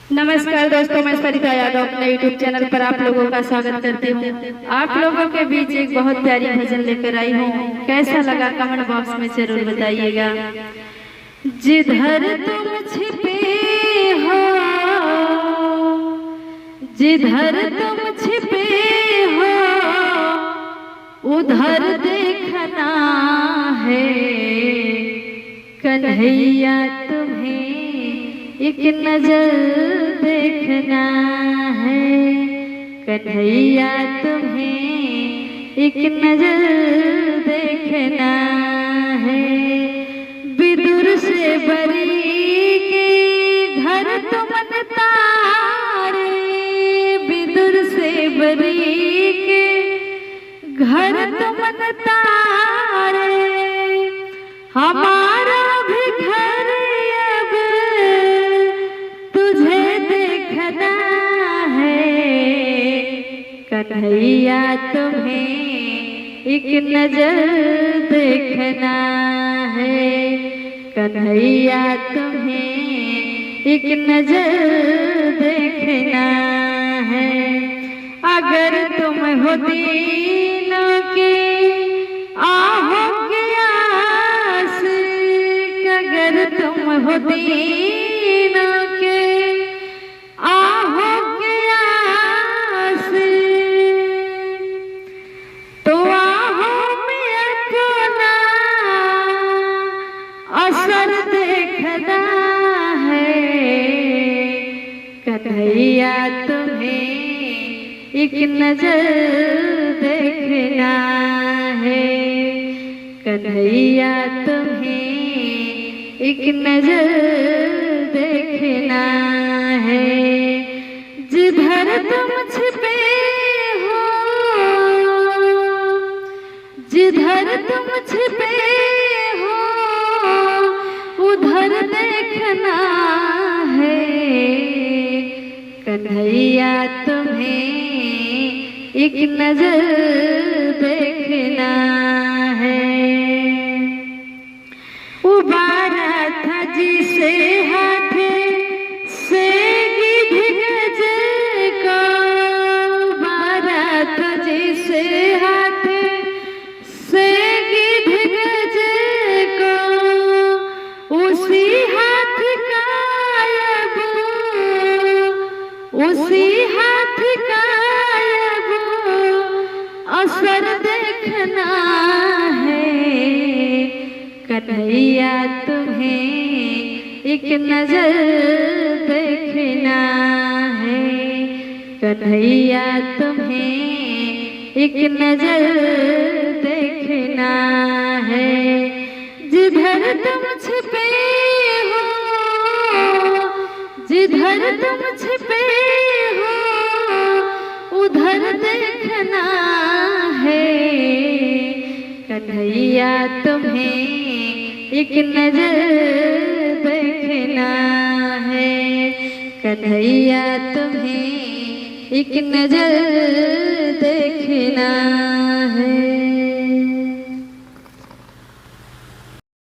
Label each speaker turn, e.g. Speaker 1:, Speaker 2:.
Speaker 1: नमस्कार दोस्तों, मैं सरिता यादव अपने यूट्यूब चैनल पर आप लोगों का स्वागत करती हूँ। आप लोगों के बीच एक बहुत प्यारी भजन लेकर आई हूँ। कैसा लगा कमेंट बॉक्स में जरूर बताइएगा। जिधर तुम छिपे हो, जिधर तुम छिपे हो, उधर देखना है। कन्हैया तुम्हें एक नजर देखना है। कन्हैया तुम्हें एक नजर देखना है। विदुर से बरी के घर तुम तारे, विदुर से बरी के घर तुम तारे। हमारा भी घर अब तुझे देखना है। कन्हैया तुम्हें एक नजर देखना है। कन्हैया तुम्हें एक नजर देखना है। अगर तुम हो दीनों के आहो के आशिक, अगर तुम हो दीनों के आहो के आशिक, तो आहो में अपना असर देखना है। कन्हैया तुम्हें एक नजर देखना है। कन्हैया तुम्हें एक नजर देखना है। जिधर तुम छिपे हो, जिधर तुम छिपे हो, उधर देखना है। कन्हैया तुम्हें एक नजर देखना है। उबारा था जिसे हाथे से गिद्ध गज को, उबारा था जिसे हाथे से गिद्ध गज को, उसी हाथ का अब, उसी हाथ का अब असर देखना है। कन्हैया तुम्हें एक नजर देखना है। कन्हैया तुम्हें एक नजर देखना है। जिधर तुम छिपे हो, जिधर तुम छिपे हो, उधर देखना है। कन्हैया तुम्हें एक नजर देखना है। कन्हैया तुम्हें एक नजर देखना है।